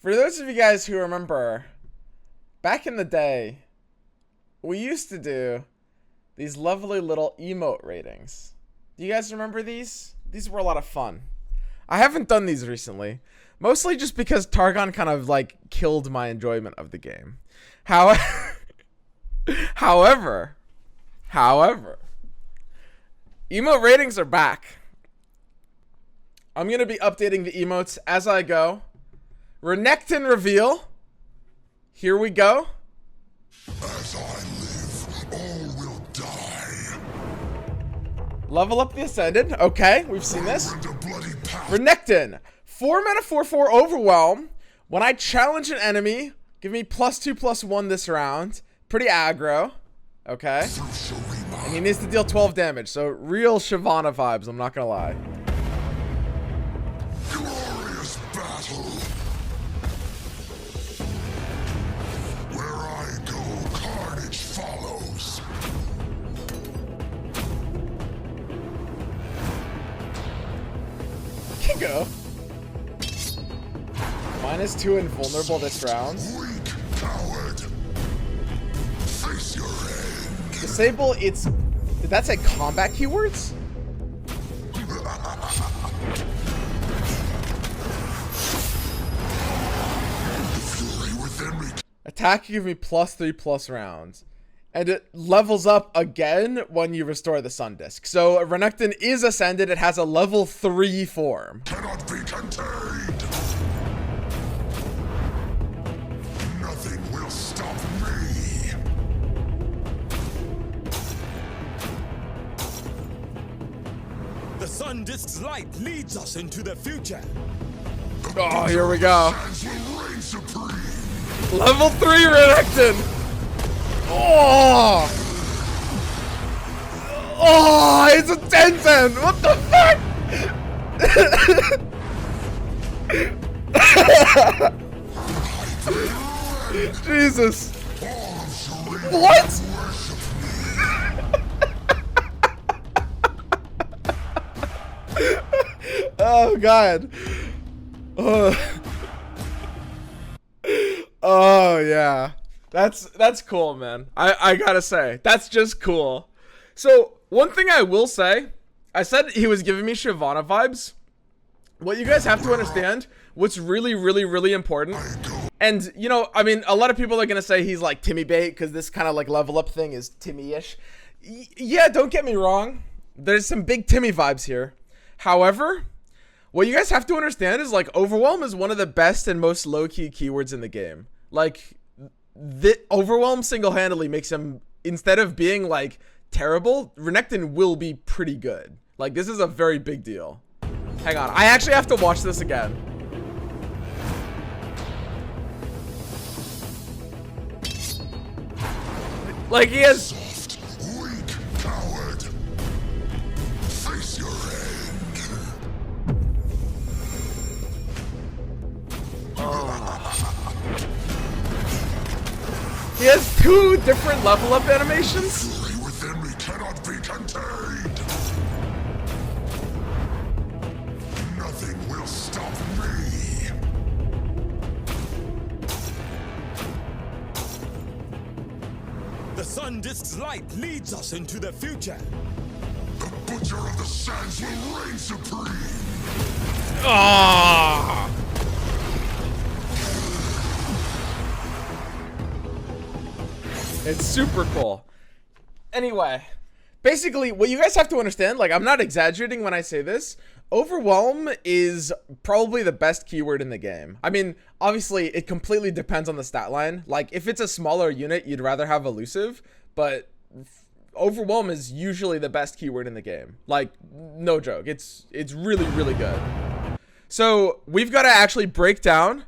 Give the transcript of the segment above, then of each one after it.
For those of you guys who remember, back in the day, we used to do these lovely little emote ratings. Do you guys remember these? These were a lot of fun. I haven't done these recently, mostly just because Targon kind of like killed my enjoyment of the game. However, emote ratings are back. I'm going to be updating the emotes as I go. Renekton reveal. Here we go. As I live, all will die. Level up the Ascended. Okay, we've seen this. Renekton. 4 mana 4/4 Overwhelm. When I challenge an enemy, give me +2/+1 this round. Pretty aggro. Okay. And he needs to deal 12 damage. So real Shyvana vibes, I'm not gonna lie. Glorious battle. Where I go, carnage follows. Can go. -2 invulnerable this round. Weak coward. Face your end. Disable its... Did that say combat keywords? Attack give me +3/+ rounds. And it levels up again when you restore the Sun Disc. So Renekton is Ascended. It has a level 3 form. Cannot be contained. Nothing will stop me. The Sun Disc's light leads us into the future. Oh, here we go. Sands will reign supreme. Level 3 Renekton. Oh! Oh, it's a 10/10. What the fuck? Jesus. What? Oh god. Oh yeah. That's cool, man. I gotta say, that's just cool. So one thing I will say, I said he was giving me Shyvana vibes. What you guys have to understand, what's really important, and you know, I mean, a lot of people are gonna say he's like Timmy bait because this kind of like level up thing is Timmy-ish. Yeah, don't get me wrong. There's some big Timmy vibes here. However, what you guys have to understand is like Overwhelm is one of the best and most low-key keywords in the game. Like, the Overwhelm single-handedly makes him, instead of being like terrible, Renekton will be pretty good. Like, this is a very big deal. Hang on, I actually have to watch this again. Like, he has... Soft, weak coward. Face your end. He has 2 different level up animations. Fury within me cannot be contained. Nothing will stop me. The Sun Disc's light leads us into the future. The Butcher of the Sands will reign supreme. Ah. It's super cool. Anyway, basically, what you guys have to understand, like, I'm not exaggerating when I say this, Overwhelm is probably the best keyword in the game. I mean, obviously, it completely depends on the stat line. Like, if it's a smaller unit, you'd rather have Elusive, but Overwhelm is usually the best keyword in the game. Like, no joke. It's really good. So, we've got to actually break down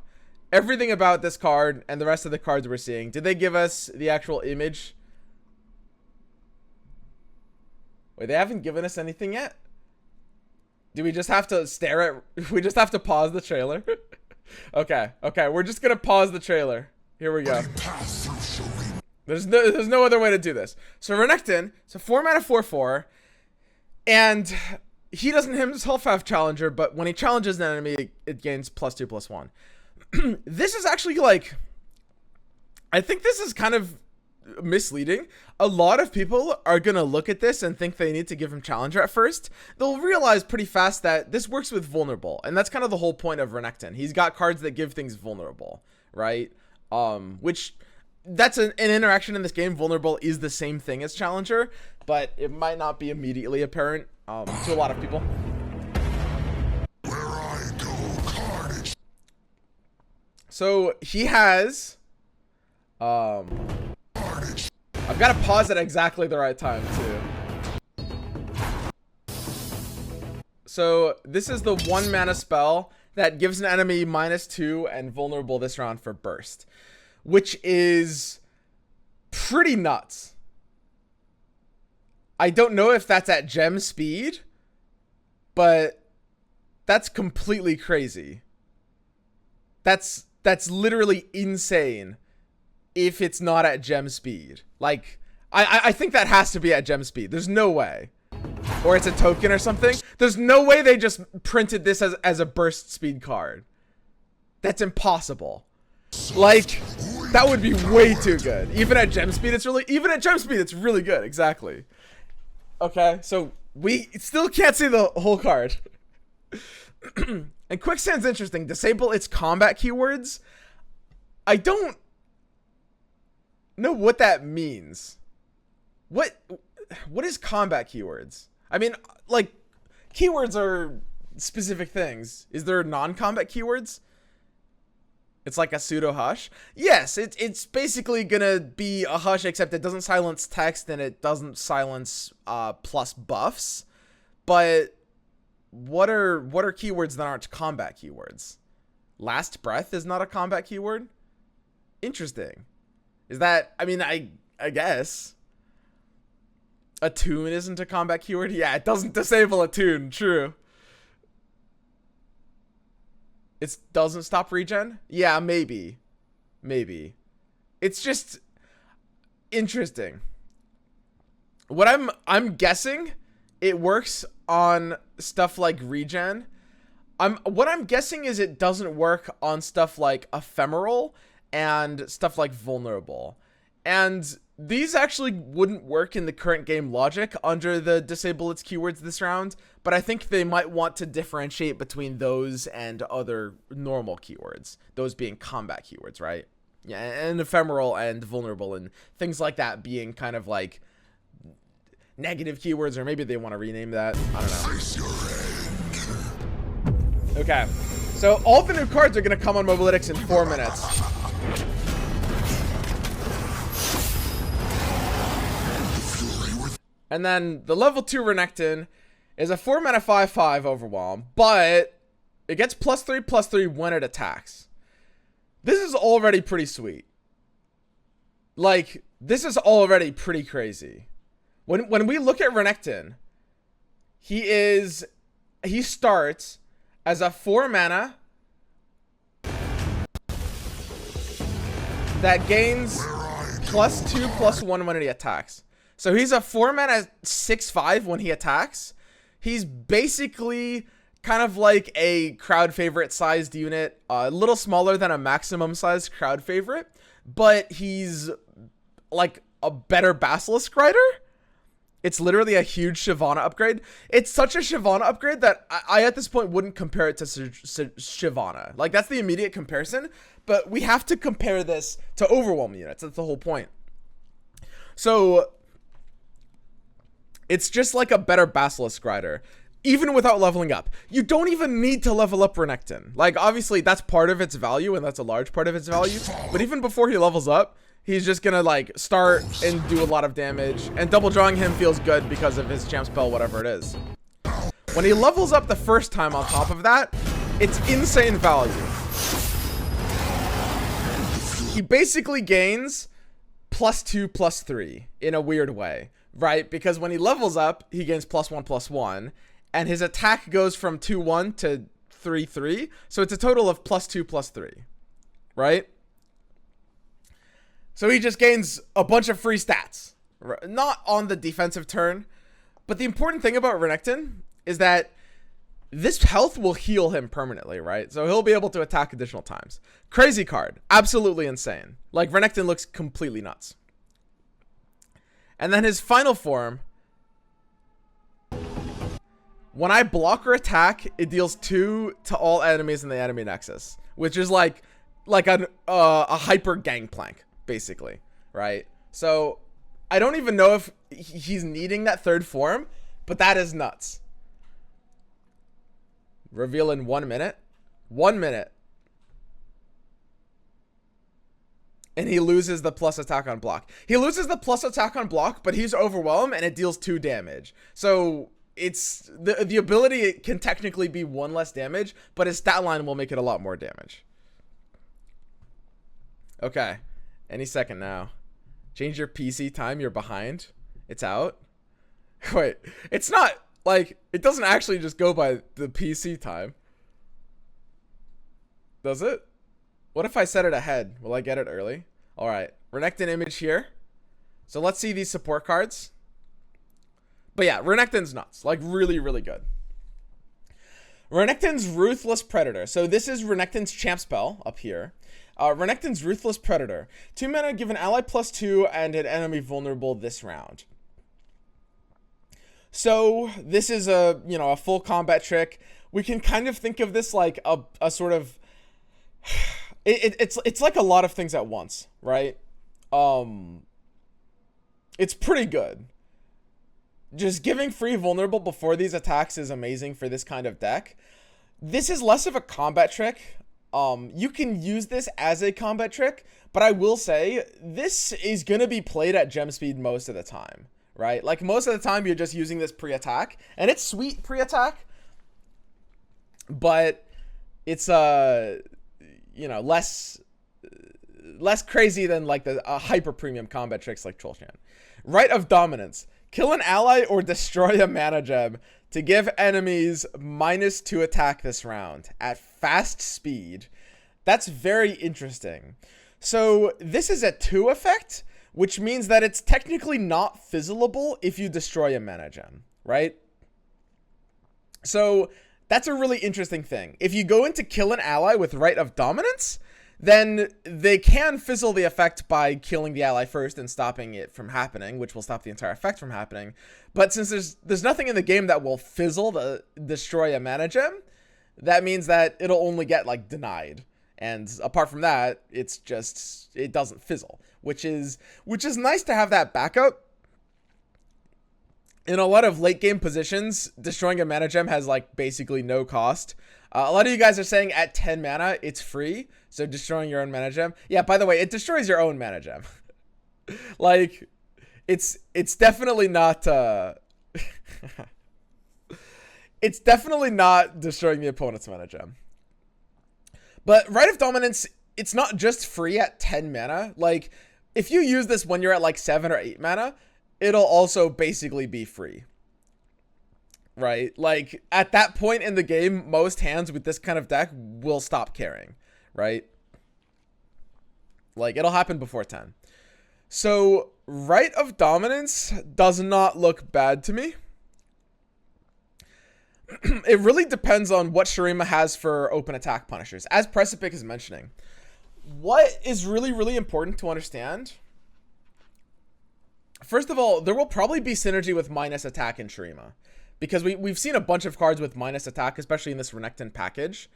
everything about this card and the rest of the cards we're seeing. Did they give us the actual image? Wait, they haven't given us anything yet? Do we just have to stare at... We just have to pause the trailer? Okay, we're just gonna pause the trailer. Here we go. There's no other way to do this. So Renekton, so 4 mana 4/4, and he doesn't himself have Challenger, but when he challenges an enemy, it gains +2/+1. this is actually like, I think this is kind of misleading. A lot of people are gonna look at this and think they need to give him Challenger at first. They'll realize pretty fast that this works with Vulnerable, and that's kind of the whole point of Renekton. He's got cards that give things Vulnerable, right? Which, that's an interaction in this game. Vulnerable is the same thing as Challenger, but it might not be immediately apparent to a lot of people. Where I go, carnage. So he has, Carnage. I've got to pause at exactly the right time too. So this is the 1 mana spell that gives an enemy -2 and vulnerable this round for burst, which is pretty nuts. I don't know if that's at gem speed, but that's completely crazy. That's literally insane if it's not at gem speed. Like, I think that has to be at gem speed. There's no way. Or it's a token or something. There's no way they just printed this as a burst speed card. That's impossible. Like, that would be way too good. Even at gem speed, it's really good. Exactly. Okay, so we still can't see the whole card. And Quicksand's interesting. Disable its combat keywords. I don't know what that means. What is combat keywords? I mean, like, keywords are specific things. Is there non-combat keywords? It's like a pseudo hush. Yes, it's basically gonna be a hush, except it doesn't silence text and it doesn't silence plus buffs. But what are keywords that aren't combat keywords? Last breath is not a combat keyword? Interesting. Is that, I mean, I guess. Attune isn't a combat keyword? Yeah, it doesn't disable attune, true. It doesn't stop regen? Yeah, maybe. Maybe. It's just interesting. What I'm guessing it works on stuff like regen. What I'm guessing is it doesn't work on stuff like ephemeral and stuff like vulnerable. And these actually wouldn't work in the current game logic under the disable its keywords this round, but I think they might want to differentiate between those and other normal keywords, those being combat keywords, right? Yeah, and ephemeral and vulnerable and things like that being kind of like negative keywords, or maybe they want to rename that. I don't know. Okay, so all the new cards are going to come on Mobalytics in 4 minutes. And then the level 2 Renekton is a 4 mana 5/5 overwhelm, but it gets +3/+3 when it attacks. This is already pretty sweet. Like, this is already pretty crazy. When we look at Renekton, he starts as a 4 mana that gains +2/+1 when he attacks. So he's a 4 mana 6/5 when he attacks. He's basically kind of like a crowd favorite sized unit, a little smaller than a maximum sized crowd favorite, but he's like a better Basilisk Rider. It's literally a huge Shyvana upgrade. It's such a Shyvana upgrade that I at this point wouldn't compare it to Shyvana. Like, that's the immediate comparison, but we have to compare this to Overwhelm units. That's the whole point. So it's just like a better Basilisk Rider, even without leveling up. You don't even need to level up Renekton. Like, obviously, that's part of its value, and that's a large part of its value. But even before he levels up, he's just gonna, like, start and do a lot of damage. And double drawing him feels good because of his champ spell, whatever it is. When he levels up the first time on top of that, it's insane value. He basically gains +2/+3 in a weird way. Right, because when he levels up, he gains +1/+1, and his attack goes from 2/1 to 3/3, so it's a total of +2/+3, right? So he just gains a bunch of free stats, not on the defensive turn, but the important thing about Renekton is that this health will heal him permanently, right? So he'll be able to attack additional times. Crazy card. Absolutely insane. Like, Renekton looks completely nuts. And then his final form, when I block or attack, it deals 2 to all enemies in the enemy nexus, which is like a hyper gangplank, basically, right? So I don't even know if he's needing that third form, but that is nuts. Reveal in 1 minute. 1 minute. And he loses the plus attack on block. He loses the plus attack on block, but he's overwhelmed and it deals 2 damage. So it's the ability can technically be 1 less damage, but his stat line will make it a lot more damage. Okay. Any second now. Change your PC time. You're behind. It's out. Wait. It's not like, it doesn't actually just go by the PC time. Does it? What if I set it ahead? Will I get it early? All right. Renekton image here. So let's see these support cards. But yeah, Renekton's nuts. Like, really, really good. Renekton's Ruthless Predator. So this is Renekton's champ spell up here. Renekton's Ruthless Predator. 2 mana, give an ally +2 and an enemy vulnerable this round. So this is a full combat trick. We can kind of think of this like a sort of it's like a lot of things at once, right? It's pretty good. Just giving free vulnerable before these attacks is amazing for this kind of deck. This is less of a combat trick. You can use this as a combat trick, but I will say this is going to be played at gem speed most of the time, right? Like, most of the time you're just using this pre-attack, and it's sweet pre-attack, but it's less crazy than like the hyper premium combat tricks like Trollshan. Rite of Dominance. Kill an ally or destroy a mana gem to give enemies -2 attack this round at fast speed. That's very interesting. So this is a 2 effect, which means that it's technically not fizzleable if you destroy a mana gem, right? So that's a really interesting thing. If you go into kill an ally with Rite of Dominance, then they can fizzle the effect by killing the ally first and stopping it from happening, which will stop the entire effect from happening. But since there's nothing in the game that will fizzle to destroy a mana gem, that means that it'll only get like denied. And apart from that, it doesn't fizzle, which is nice to have that backup. In a lot of late game positions, destroying a mana gem has like basically no cost. A lot of you guys are saying at 10 mana, it's free. So destroying your own mana gem. Yeah, by the way, it destroys your own mana gem. Like, it's definitely not, it's definitely not destroying the opponent's mana gem. But Rite of Dominance, it's not just free at 10 mana. Like, if you use this when you're at like 7 or 8 mana, it'll also basically be free. Right? Like, at that point in the game, most hands with this kind of deck will stop caring. Right? Like, it'll happen before 10. So, Rite of Dominance does not look bad to me. It really depends on what Shurima has for open attack punishers. As Precipic is mentioning, what is really, really important to understand, first of all, there will probably be synergy with minus attack in Shurima. Because we've seen a bunch of cards with minus attack, especially in this Renekton package.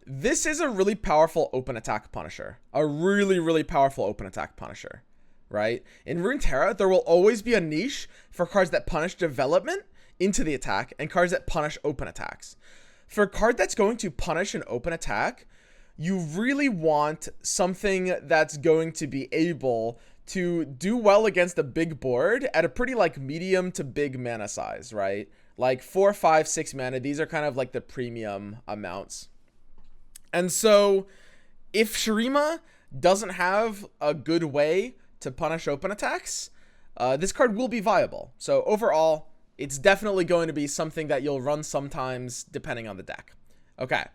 This is a really powerful open attack punisher. A really, really powerful open attack punisher. Right? In Runeterra, there will always be a niche for cards that punish development into the attack and cards that punish open attacks. For a card that's going to punish an open attack, you really want something that's going to be able to do well against a big board at a pretty like medium to big mana size, right? Like 4, 5, 6 mana. These are kind of like the premium amounts. And so if Shurima doesn't have a good way to punish open attacks, this card will be viable. So overall, it's definitely going to be something that you'll run sometimes depending on the deck. Okay.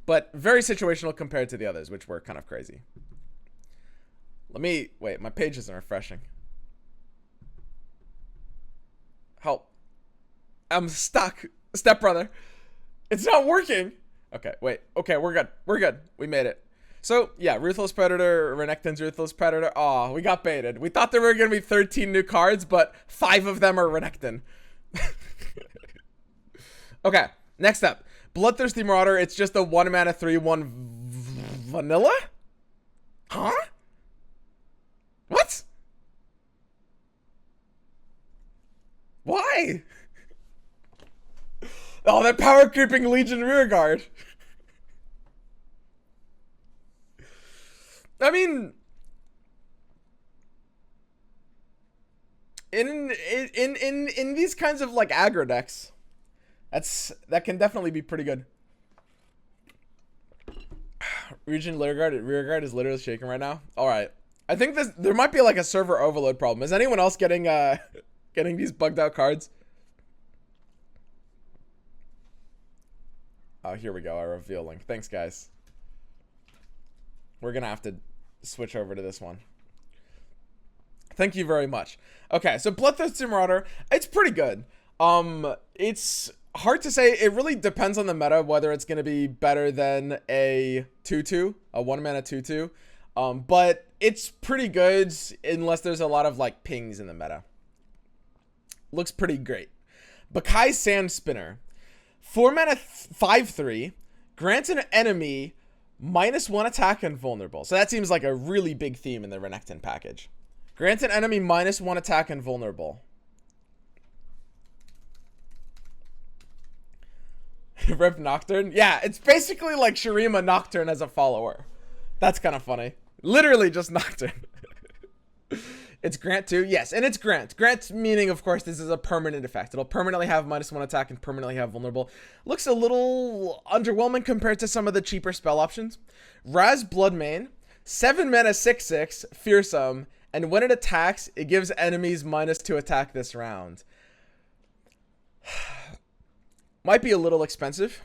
But very situational compared to the others, which were kind of crazy. Wait, my page isn't refreshing. Help. I'm stuck. Stepbrother. It's not working. Okay, wait. Okay, we're good. We're good. We made it. So, yeah, Ruthless Predator, Renekton's Ruthless Predator. Oh, we got baited. We thought there were going to be 13 new cards, but 5 of them are Renekton. Okay, next up. Bloodthirsty Marauder. It's just a 1 mana 3/1 vanilla? Huh? What? Why? Oh, that power creeping Legion rearguard. I mean, in these kinds of like aggro decks, that can definitely be pretty good. Region rearguard is literally shaking right now. All right, I think there might be like a server overload problem. Is anyone else getting getting these bugged out cards? Oh, here we go. Our reveal link. Thanks, guys. We're gonna have to switch over to this one. Thank you very much. Okay, so Bloodthirsty Marauder, it's pretty good. It's hard to say. It really depends on the meta whether it's gonna be better than a 2/2, a 1 mana 2/2. But it's pretty good unless there's a lot of like pings in the meta. Looks pretty great. Baccai Sandspinner, 4 mana 5/3, grants an enemy -1 attack and vulnerable. So that seems like a really big theme in the Renekton package. Grant an enemy -1 attack and vulnerable. Rip Nocturne? Yeah, it's basically like Shurima Nocturne as a follower. That's kind of funny. Literally just Nocturne. It's grant too? Yes, and it's grant. Grant meaning, of course, this is a permanent effect. It'll permanently have -1 attack and permanently have vulnerable. Looks a little underwhelming compared to some of the cheaper spell options. Raz Bloodmane, 7 mana 6/6, fearsome, and when it attacks, it gives enemies -2 attack this round. Might be a little expensive.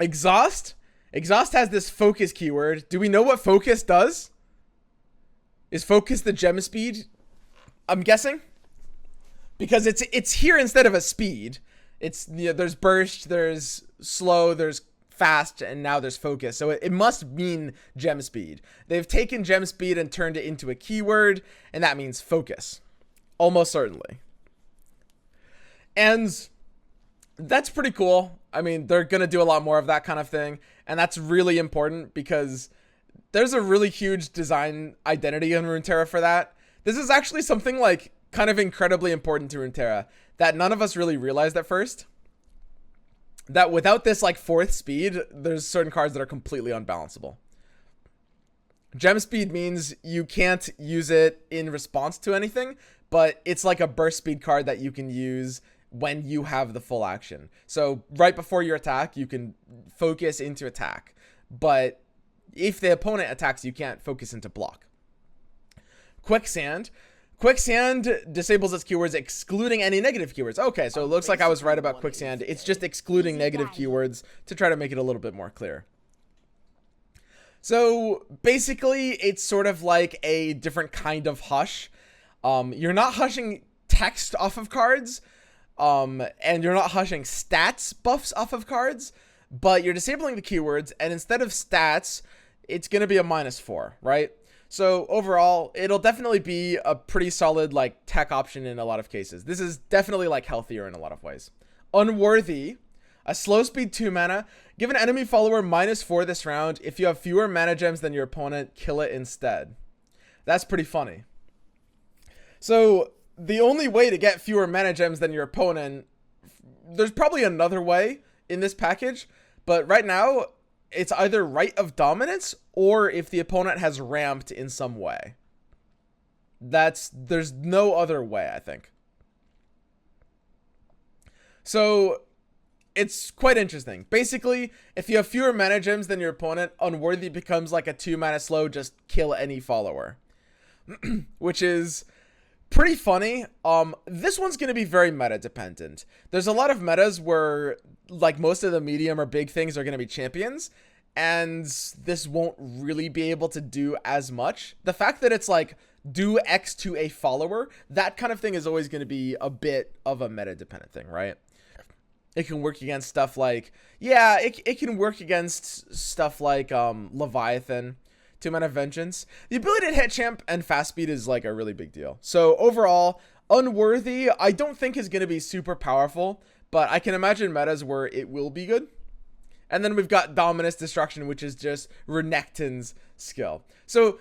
Exhaust? Exhaust has this focus keyword. Do we know what focus does? Is focus the gem speed? I'm guessing. Because it's here instead of a speed. It's, you know, there's burst, there's slow, there's fast, and now there's focus. So it must mean gem speed. They've taken gem speed and turned it into a keyword, and that means focus. Almost certainly. And that's pretty cool. I mean, they're going to do a lot more of that kind of thing. And that's really important because there's a really huge design identity in Runeterra for that. This is actually something like kind of incredibly important to Runeterra that none of us really realized at first. That without this like 4th speed, there's certain cards that are completely unbalanceable. Gem speed means you can't use it in response to anything, but it's like a burst speed card that you can use when you have the full action. So right before your attack, you can focus into attack, but if the opponent attacks, you can't focus into block. Quicksand. Quicksand disables its keywords excluding any negative keywords. Okay, so it looks like I was right about Quicksand. It's just excluding negative keywords to try to make it a little bit more clear. So basically, it's sort of like a different kind of hush. You're not hushing text off of cards, and you're not hushing stats buffs off of cards, but you're disabling the keywords, and instead of stats, it's going to be a -4, right? So overall, it'll definitely be a pretty solid like tech option in a lot of cases. This is definitely like healthier in a lot of ways. Unworthy, a slow speed 2 mana. Give an enemy follower -4 this round. If you have fewer mana gems than your opponent, kill it instead. That's pretty funny. So the only way to get fewer mana gems than your opponent, there's probably another way in this package, but right now it's either Rite of Dominance or if the opponent has ramped in some way. There's no other way, I think. So it's quite interesting. Basically, if you have fewer mana gems than your opponent, Unworthy becomes like a 2 mana slow, just kill any follower. Which is pretty funny. This one's going to be very meta dependent. There's a lot of metas where like most of the medium or big things are going to be champions, and this won't really be able to do as much. The fact that it's like do X to a follower, that kind of thing is always going to be a bit of a meta dependent thing, right? It can work against stuff like, yeah, it can work against stuff like Leviathan, 2-mana Vengeance. The ability to hit champ and fast speed is like a really big deal. So overall, Unworthy, I don't think is going to be super powerful, but I can imagine metas where it will be good. And then we've got Dominus Destruction, which is just Renekton's skill. So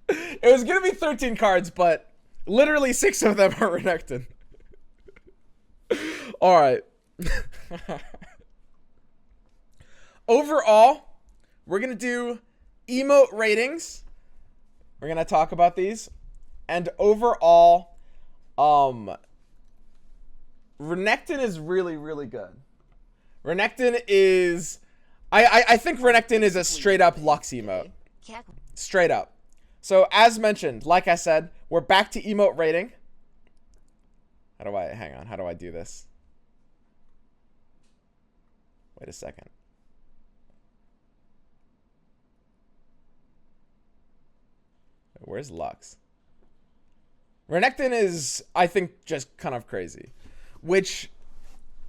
it was going to be 13 cards, but literally 6 of them are Renekton. All right. Overall, we're going to do emote ratings. We're going to talk about these. And overall, Renekton is really, really good. Renekton is... I think Renekton is a straight up Lux emote. Straight up. So, as mentioned, like I said, we're back to emote rating. Hang on, how do I do this? Wait a second. Where's Lux? Renekton is, I think, just kind of crazy. Which...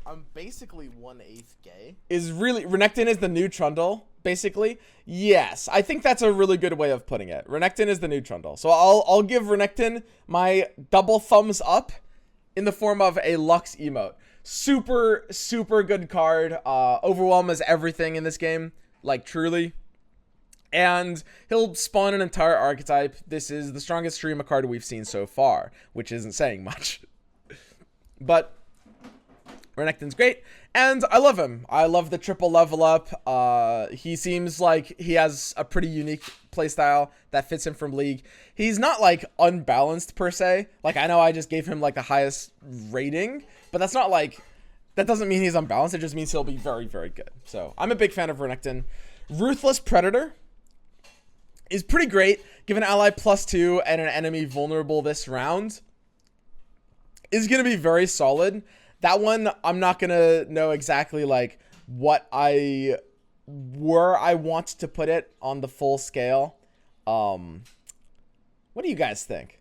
I'm basically 1/8 gay. Is really... Renekton is the new Trundle, basically. Yes, I think that's a really good way of putting it. Renekton is the new Trundle. So I'll give Renekton my double thumbs up in the form of a Lux emote. Super, super good card. Overwhelm is everything in this game. Like, truly. And he'll spawn an entire archetype. This is the strongest Shurima card we've seen so far, which isn't saying much. But Renekton's great, and I love him. I love the triple level up. He seems like he has a pretty unique playstyle that fits him from League. He's not like unbalanced per se. Like, I know I just gave him like the highest rating, but that's not like, that doesn't mean he's unbalanced. It just means he'll be very, very good. So I'm a big fan of Renekton. Ruthless Predator is pretty great. Give an ally +2 and an enemy vulnerable this round is going to be very solid. That one, I'm not going to know exactly like where I want to put it on the full scale. What do you guys think?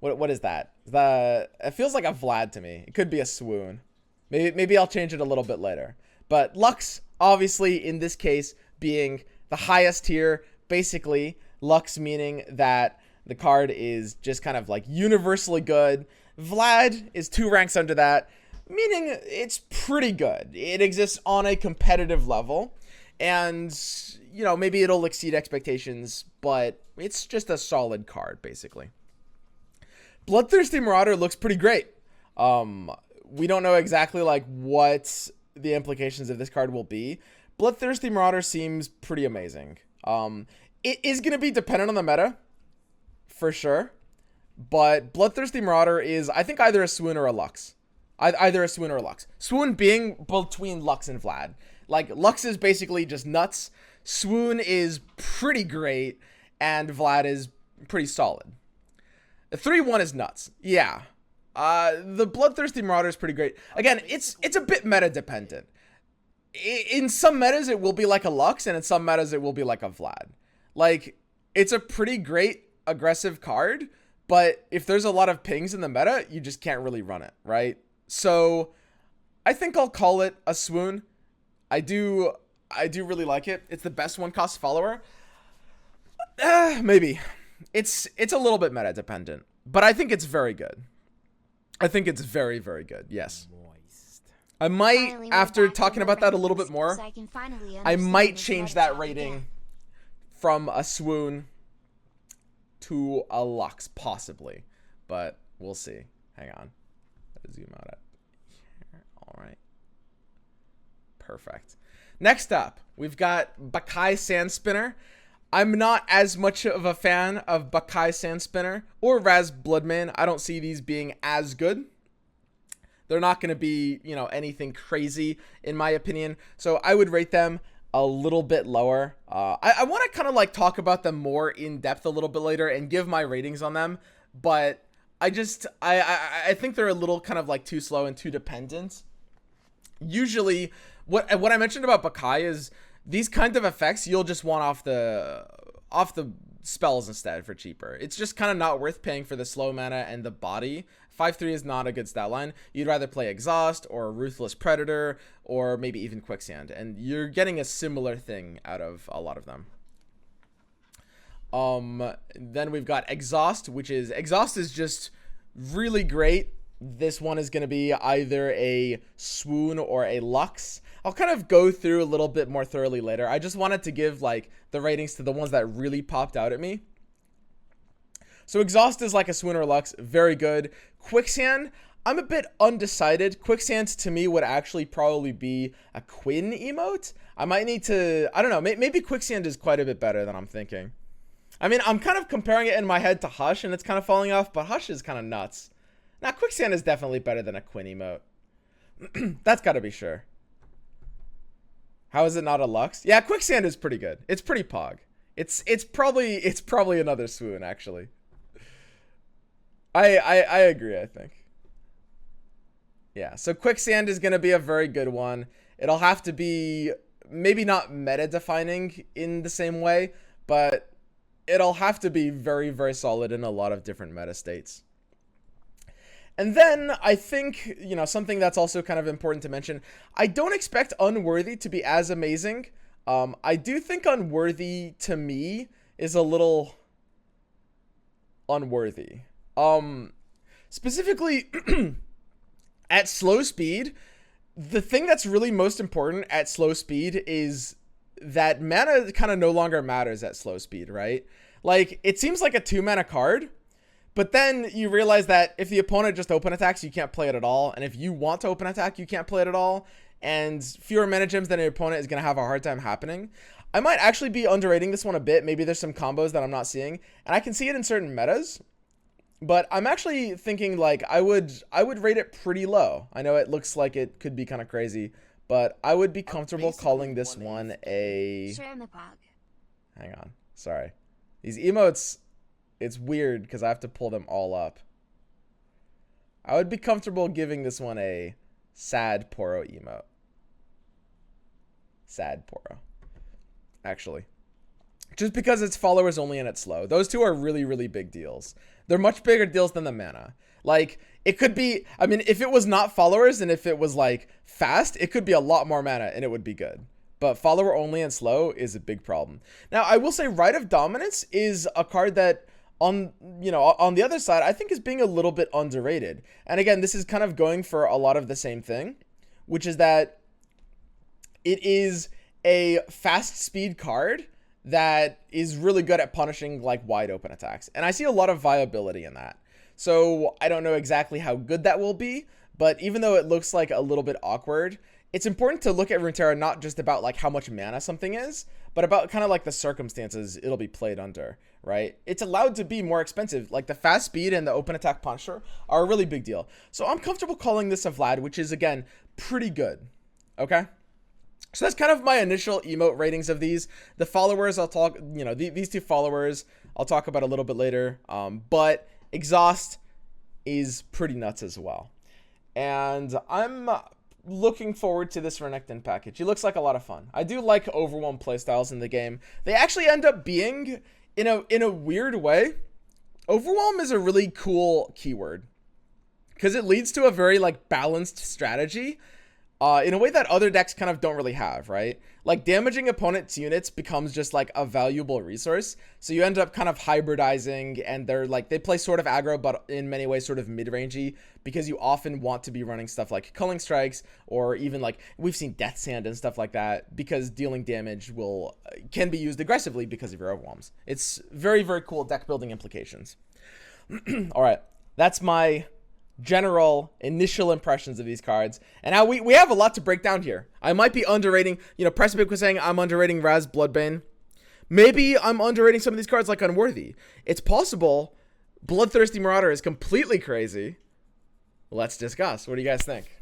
What is that? It feels like a Vlad to me. It could be a Swoon. Maybe I'll change it a little bit later. But Lux, obviously, in this case, being the highest tier, basically, Lux meaning that the card is just kind of like universally good. Vlad is 2 ranks under that, meaning it's pretty good. It exists on a competitive level, and, you know, maybe it'll exceed expectations, but it's just a solid card, basically. Bloodthirsty Marauder looks pretty great. We don't know exactly, like, what the implications of this card will be. Bloodthirsty Marauder seems pretty amazing. It is going to be dependent on the meta, for sure, but Bloodthirsty Marauder is, I think, either a Swoon or a Lux. Either a Swoon or a Lux. Swoon being between Lux and Vlad. Like, Lux is basically just nuts. Swoon is pretty great. And Vlad is pretty solid. The 3-1 is nuts. Yeah. The Bloodthirsty Marauder is pretty great. Again, it's a bit meta dependent. In some metas, it will be like a Lux. And in some metas, it will be like a Vlad. Like, it's a pretty great aggressive card. But if there's a lot of pings in the meta, you just can't really run it, right? So, I think I'll call it a Swoon. I do really like it. It's the best 1-cost follower. Maybe. It's a little bit meta dependent, but I think it's very good. I think it's very, very good. Yes. I might, after talking about that a little bit more, I might change that rating from a Swoon to a Lux, possibly, but we'll see. Hang on. Zoom out at here. All right. Perfect. Next up, we've got Baccai Sandspinner. I'm not as much of a fan of Baccai Sandspinner or Raz Bloodmane. I don't see these being as good. They're not going to be, you know, anything crazy in my opinion. So I would rate them a little bit lower. I want to kind of like talk about them more in depth a little bit later and give my ratings on them, but I think they're a little kind of like too slow and too dependent. Usually, what I mentioned about Bakai is these kind of effects you'll just want off the spells instead for cheaper. It's just kind of not worth paying for the slow mana and the body. 5/3 is not a good stat line. You'd rather play Exhaust or Ruthless Predator or maybe even Quicksand, and you're getting a similar thing out of a lot of them. Then we've got Exhaust, Exhaust is just really great. This one is going to be either a Swoon or a Lux. I'll kind of go through a little bit more thoroughly later. I just wanted to give like the ratings to the ones that really popped out at me. So Exhaust is like a Swoon or Lux, very good. Quicksand, I'm a bit undecided. Quicksand to me would actually probably be a Quinn emote. I might need to, I don't know, maybe Quicksand is quite a bit better than I'm thinking. I mean, I'm kind of comparing it in my head to Hush, and it's kind of falling off, but Hush is kind of nuts. Now, Quicksand is definitely better than a Quinn emote. That's got to be sure. How is it not a Lux? Yeah, Quicksand is pretty good. It's pretty pog. It's probably another Swoon, actually. I agree, I think. Yeah, so Quicksand is going to be a very good one. It'll have to be maybe not meta-defining in the same way, but it'll have to be very, very solid in a lot of different meta states. And then I think, you know, something that's also kind of important to mention, I don't expect Unworthy to be as amazing. I do think Unworthy, to me, is a little unworthy. Specifically, at slow speed, the thing that's really most important at slow speed is that mana kind of no longer matters at slow speed, right? Like, it seems like a 2-mana card, but then you realize that if the opponent just open attacks, you can't play it at all. And if you want to open attack, you can't play it at all. And fewer mana gems than your opponent is going to have a hard time happening. I might actually be underrating this one a bit. Maybe there's some combos that I'm not seeing. And I can see it in certain metas. But I'm actually thinking, like, I would rate it pretty low. I know it looks like it could be kind of crazy, but I would be comfortable calling this one a... Hang on. Sorry. These emotes, it's weird because I have to pull them all up. I would be comfortable giving this one a sad Poro emote. Sad Poro. Actually. Just because it's followers only and it's slow. Those two are really, really big deals. They're much bigger deals than the mana. Like, it could be, I mean, if it was not followers and if it was like fast, it could be a lot more mana and it would be good. But follower only and slow is a big problem. Now, I will say Rite of Dominance is a card that on the other side, I think is being a little bit underrated. And again, this is kind of going for a lot of the same thing, which is that it is a fast speed card that is really good at punishing like wide open attacks. And I see a lot of viability in that. So I don't know exactly how good that will be, but even though it looks like a little bit awkward, it's important to look at Runeterra not just about like how much mana something is, but about kind of like the circumstances it'll be played under, right? It's allowed to be more expensive. Like the fast speed and the open attack punisher are a really big deal. So I'm comfortable calling this a Vlad, which is again, pretty good. Okay. So that's kind of my initial emote ratings of these. The followers, I'll talk, you know, these two followers, I'll talk about a little bit later. But Exhaust is pretty nuts as well. And I'm looking forward to this Renekton package. He looks like a lot of fun. I do like Overwhelm playstyles in the game. They actually end up being, in a weird way, Overwhelm is a really cool keyword. Because it leads to a very like balanced strategy. In a way that other decks kind of don't really have, right? Like damaging opponent's units becomes just like a valuable resource. So you end up kind of hybridizing and they're like, they play sort of aggro, but in many ways sort of mid-rangey because you often want to be running stuff like Culling Strikes or even like we've seen Death Sand and stuff like that because dealing damage can be used aggressively because of your overwhelms. It's very, very cool deck building implications. All right, that's my general initial impressions of these cards, and now we have a lot to break down here. I might be underrating, you know, Precipic was saying I'm underrating Raz Bloodmane. Maybe I'm underrating some of these cards like Unworthy. It's possible Bloodthirsty Marauder is completely crazy. Let's discuss. What do you guys think?